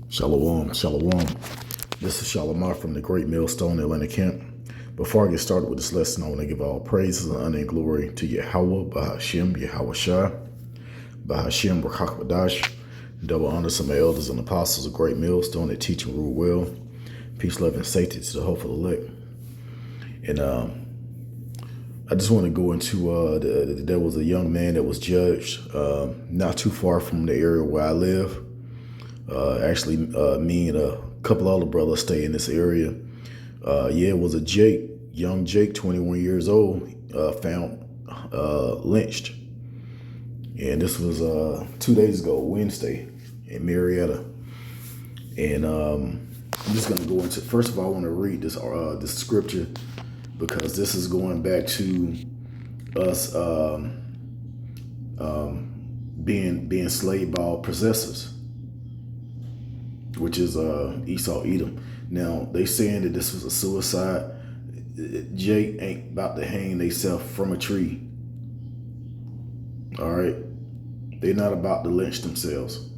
Shalom, shalom. This is Shalimar from the Great Millstone Atlanta Camp. Before I get started with this lesson, I want to give all praises and honor and glory to Yahweh, Bahashem, Yahweh Shai, Bahashem, Rakakbadash. Double honor to my elders and apostles of Great Millstone that teach and rule well. Peace, love, and safety to the hopeful elect. And I just want to go into, there was a young man that was judged not too far from the area where I live. Actually, me and a couple other brothers stay in this area. It was a young Jake, 21 years old, found lynched. And this was 2 days ago, Wednesday, in Marietta. And I'm just going to go into, first of all, I want to read this scripture because this is going back to us being slaved by our possessors, which is Esau, Edom. Now, they saying that this was a suicide. Jake ain't about to hang themselves from a tree. All right? They're not about to lynch themselves.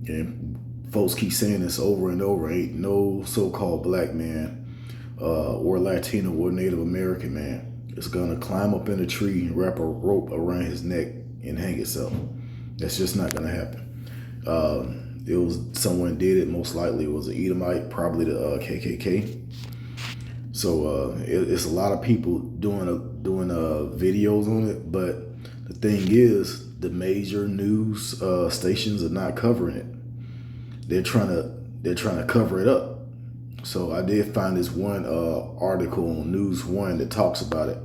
And folks keep saying this over and over. Ain't no so-called black man or Latino or Native American man is going to climb up in a tree and wrap a rope around his neck and hang himself. That's just not going to happen. It was someone did it. Most likely it was an Edomite, probably the KKK. So it's a lot of people doing videos on it. But the thing is, the major news stations are not covering it. They're trying to cover it up. So I did find this one article on News One that talks about it.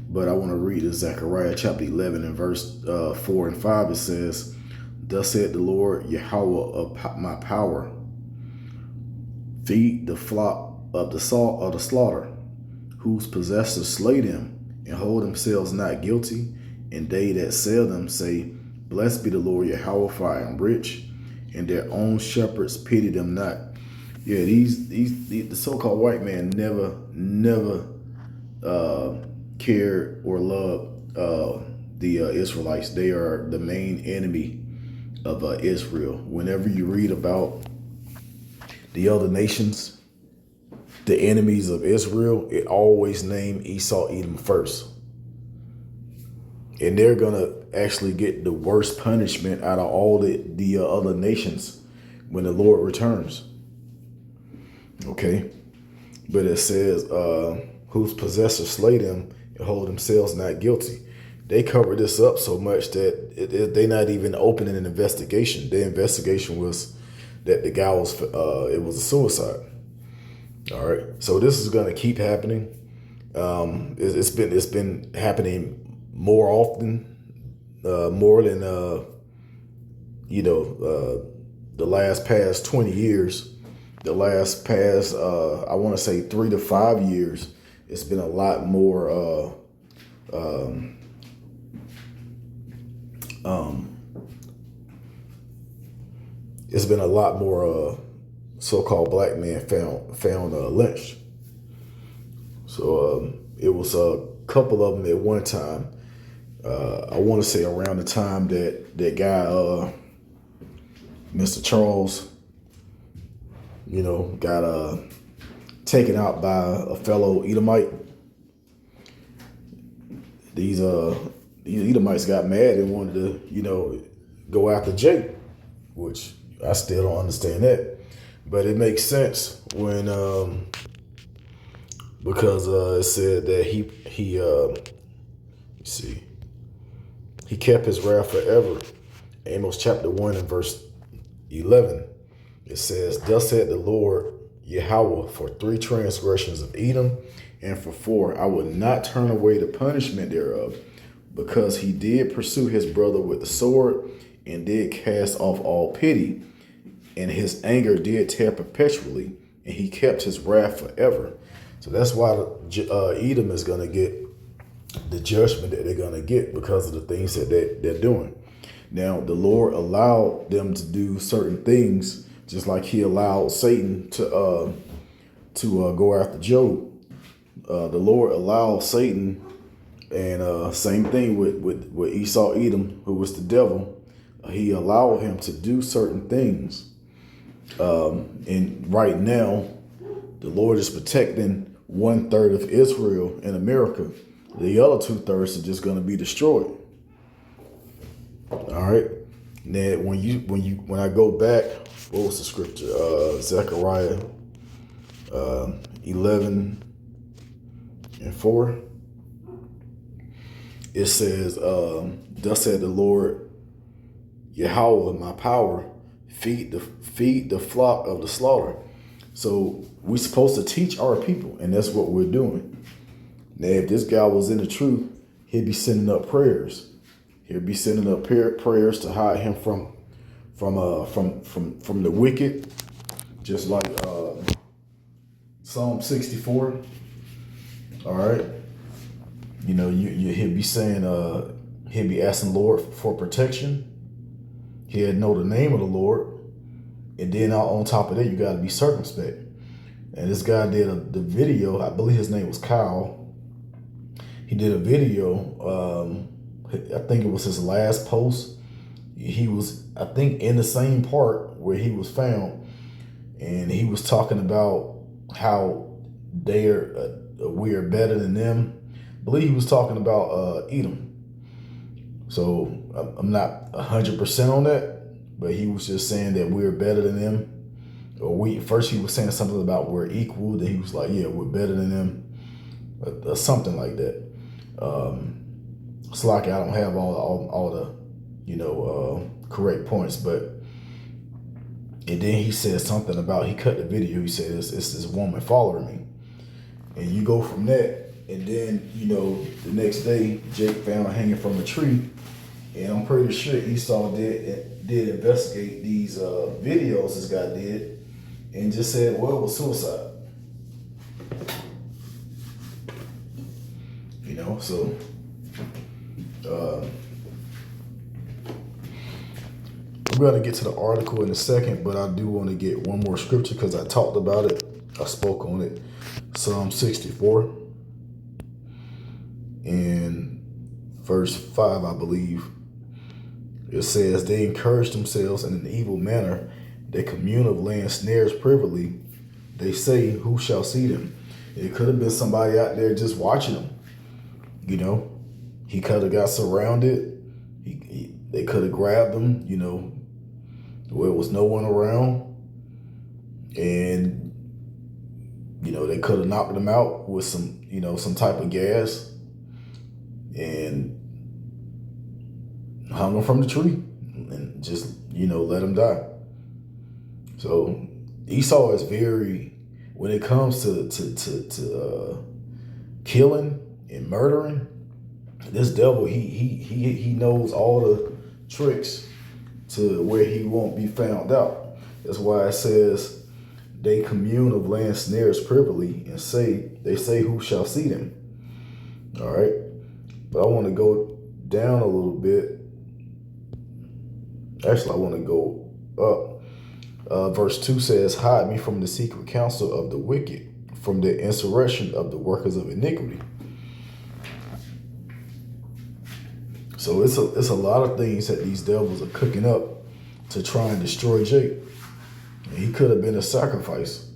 But I want to read it. Zechariah chapter 11 and verse 4 and 5. It says, "Thus said the Lord Yahweh of my power, feed the flock of the slaughter, whose possessors slay them, and hold themselves not guilty, and they that sell them say, Blessed be the Lord Yahweh, for I am rich, and their own shepherds pity them not." Yeah, the so-called white man never cared or loved the Israelites. They are the main enemy of Israel. Whenever you read about the other nations, the enemies of Israel, it always name Esau, Edom first. And they're going to actually get the worst punishment out of all the other nations when the Lord returns. Okay? But it says, whose possessors slay them and hold themselves not guilty. They covered this up so much that they're not even opening an investigation. The investigation was that the guy was, it was a suicide. All right. So this is going to keep happening. It's been happening more often, more than, the last past 20 years, the last past, I want to say 3 to 5 years. It's been a lot more, it's been a lot more so-called black men found lynched. So it was a couple of them at one time. I want to say around the time that guy, Mr. Charles, got taken out by a fellow Edomite. These Edomites got mad and wanted to, go after Jake, which I still don't understand that. But it makes sense when, because it said that he kept his wrath forever. Amos chapter 1 and verse 11. It says, "Thus said the Lord Yahweh, for 3 transgressions of Edom, and for 4, I will not turn away the punishment thereof, because he did pursue his brother with the sword, and did cast off all pity, and his anger did tear perpetually, and he kept his wrath forever." So that's why Edom is going to get the judgment that they're going to get because of the things that they're doing. Now, the Lord allowed them to do certain things, just like he allowed Satan to go after Job. The Lord allowed Satan, and same thing with Esau, Edom, who was the devil. He allowed him to do certain things. And right now, the Lord is protecting 1/3 of Israel in America. The other 2/3 are just going to be destroyed. All right. Now, when I go back, what was the scripture? Zechariah 11:4. It says, "Thus said the Lord Yahweh, my power, feed the flock of the slaughter." So we're supposed to teach our people, and that's what we're doing. Now, if this guy was in the truth, he'd be sending up prayers. He'd be sending up prayers to hide him from the wicked, just like Psalm 64. All right, he'd be saying he'd be asking Lord for protection. He'd know the name of the Lord, and then on top of that, you got to be circumspect. And this guy did the video. I believe his name was Kyle. He did a video. I think it was his last post. He was, I think, in the same part where he was found, and he was talking about how we are better than them. I believe he was talking about Edom. So I'm not 100% on that, but he was just saying that we're better than them. Or first he was saying something about we're equal. Then he was like, yeah, we're better than them, or something like that. It's like I don't have all the correct points, but and then he said something about, he cut the video. He said it's this woman following me, and you go from that, and then the next day Jake found hanging from a tree, and I'm pretty sure Esau did investigate these videos this guy did, and just said, well, it was suicide. So I'm going to get to the article in a second, but I do want to get one more scripture because I talked about it. I spoke on it. Psalm 64 and verse 5, I believe. It says, "They encourage themselves in an evil manner. They commune of laying snares privily. They say, who shall see them?" It could have been somebody out there just watching them. He could have got surrounded. They could have grabbed him, where there was no one around. And, they could have knocked him out with some type of gas and hung him from the tree and just, let him die. So Esau is very, when it comes to killing and murdering, this devil, he knows all the tricks to where he won't be found out. That's why it says they commune of laying snares privily, and they say who shall see them. All right, but I want to go down a little bit. Actually, I want to go up. Verse 2 says, "Hide me from the secret counsel of the wicked, from the insurrection of the workers of iniquity." So it's a lot of things that these devils are cooking up to try and destroy Jake. And he could have been a sacrifice,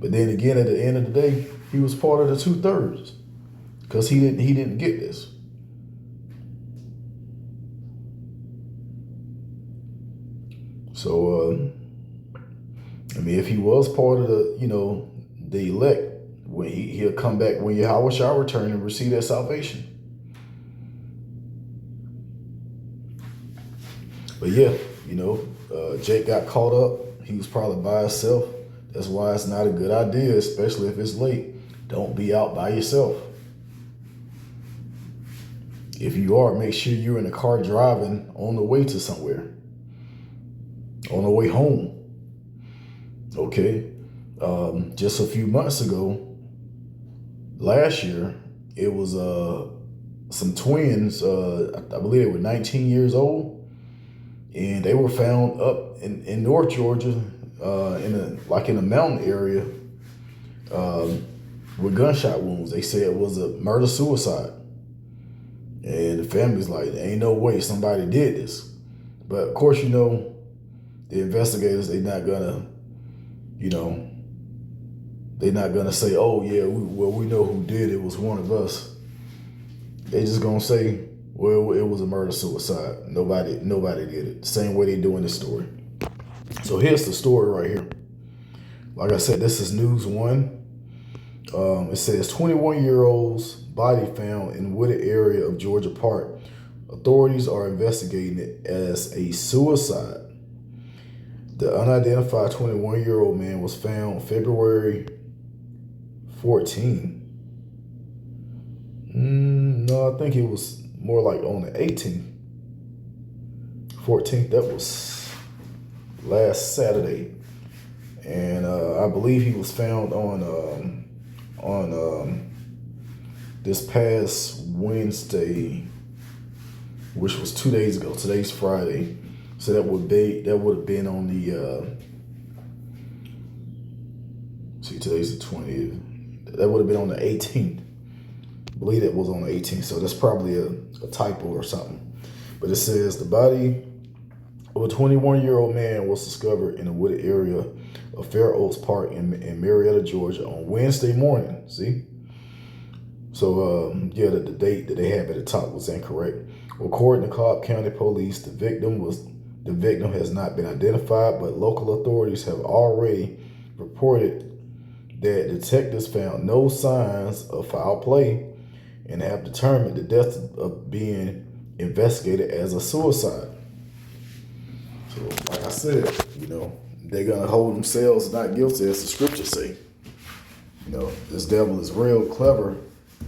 But then again, at the end of the day, he was part of the 2/3 because he didn't get this. So if he was part of the elect, when he'll come back when Yahweh shall return and receive that salvation. But yeah, Jake got caught up. He was probably by himself. That's why it's not a good idea, especially if it's late. Don't be out by yourself. If you are, make sure you're in the car driving on the way to somewhere, on the way home. Okay. Just a few months ago, last year, it was some twins. I believe they were 19 years old. And they were found up in North Georgia, in a mountain area, with gunshot wounds. They said it was a murder-suicide. And the family's like, there ain't no way somebody did this. But of course, the investigators, they're not gonna, you know, they're not gonna say, oh yeah, we know who did it. It was one of us. They just gonna say, well, it was a murder suicide. Nobody did it. Same way they do in this story. So here's the story right here. Like I said, this is News One. It says 21-year-old's body found in wooded area of Georgia Park. Authorities are investigating it as a suicide. The unidentified 21-year-old man was found February 14. No, I think it was more like on the 18th. 14th, that was last Saturday. And I believe he was found on this past Wednesday, which was 2 days ago. Today's Friday. So that would have been on the today's the 20th. That would have been on the 18th. I believe it was on the 18th. So that's probably a typo or something. But it says the body of a 21-year-old man was discovered in a wooded area of Fair Oaks Park in Marietta, Georgia on Wednesday morning. See? So, the date that they have at the top was incorrect. According to Cobb County Police, the victim has not been identified, but local authorities have already reported that detectives found no signs of foul play and have determined the death of being investigated as a suicide. So, like I said, they're going to hold themselves not guilty, as the scriptures say. This devil is real clever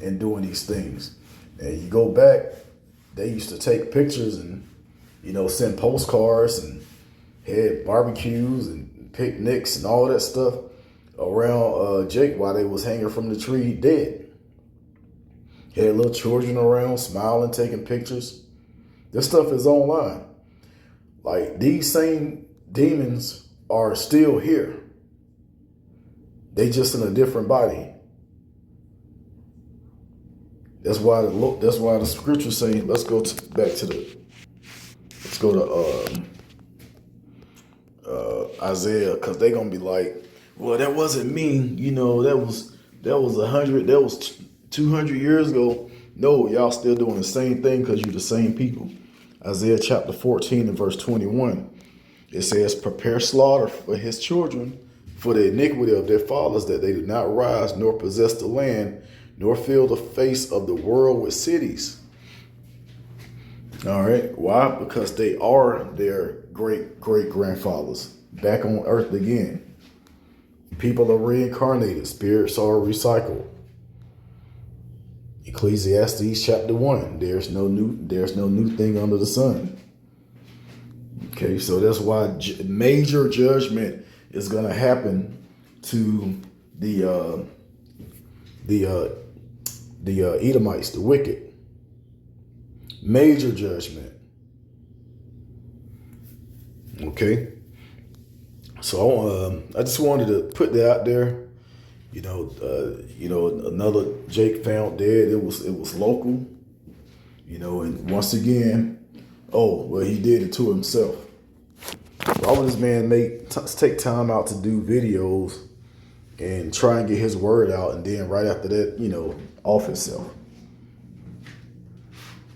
in doing these things. And you go back, they used to take pictures and, send postcards and had barbecues and picnics and all that stuff around Jake while they was hanging from the tree dead. Had little children around smiling, taking pictures. This stuff is online. Like, these same demons are still here. They just in a different body. That's why the scriptures say, let's go to Isaiah, because they're gonna be like, well, that wasn't me. That was 200 years ago. No, y'all still doing the same thing because you're the same people. Isaiah chapter 14 and verse 21. It says, prepare slaughter for his children for the iniquity of their fathers, that they do not rise nor possess the land, nor fill the face of the world with cities. All right. Why? Because they are their great-great-grandfathers back on earth again. People are reincarnated. Spirits are recycled. Ecclesiastes chapter 1. There's no new thing under the sun. Okay, so that's why major judgment is going to happen to the Edomites, the wicked. Major judgment. Okay, so I just wanted to put that out there. Another Jake found dead. It was local. And once again, he did it to himself. Why would this man take time out to do videos and try and get his word out, and then right after that, off himself?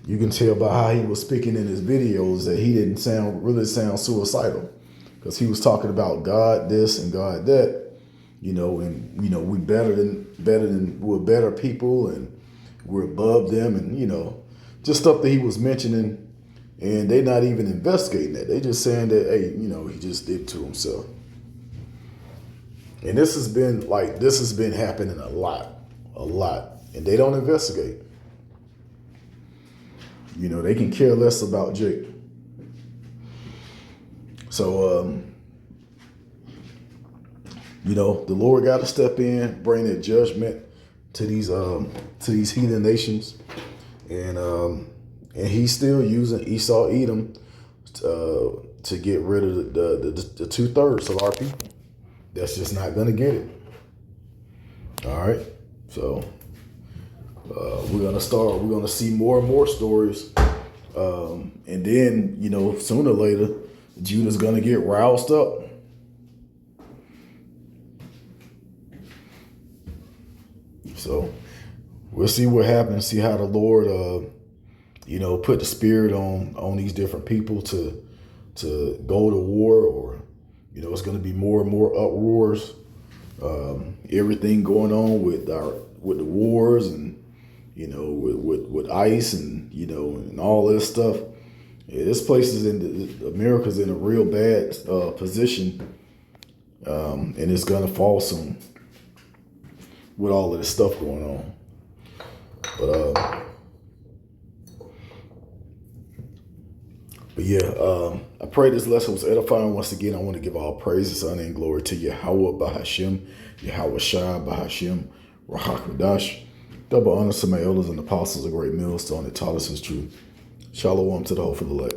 You can tell by how he was speaking in his videos that he didn't really sound suicidal, because he was talking about God this and God that, and we we're better people and we're above them, and just stuff that he was mentioning. And they're not even investigating that. They just saying that, hey, he just did to himself. And this has been happening a lot. And they don't investigate. They can care less about Jake. So, the Lord got to step in, bring that judgment to these heathen nations. And he's still using Esau, Edom to get rid of the 2/3 of our people. That's just not going to get it. All right. So we're going to see more and more stories And then, sooner or later, Judah's going to get roused up. So we'll see what happens, see how the Lord, put the spirit on these different people to go to war, or, it's going to be more and more uproars. Everything going on with the wars and, with ICE and, and all this stuff. Yeah, this place is America's in a real bad position, and it's gonna fall soon with all of this stuff going on. But yeah, I pray this lesson was edifying. Once again, I want to give all praises, honor, and glory to Yahweh Bahashem, Yahweh Shai Bahashem, Rahakadash. Double honor to my elders and apostles, a great millstone that taught us his truth. Shalom to the hope of the elect.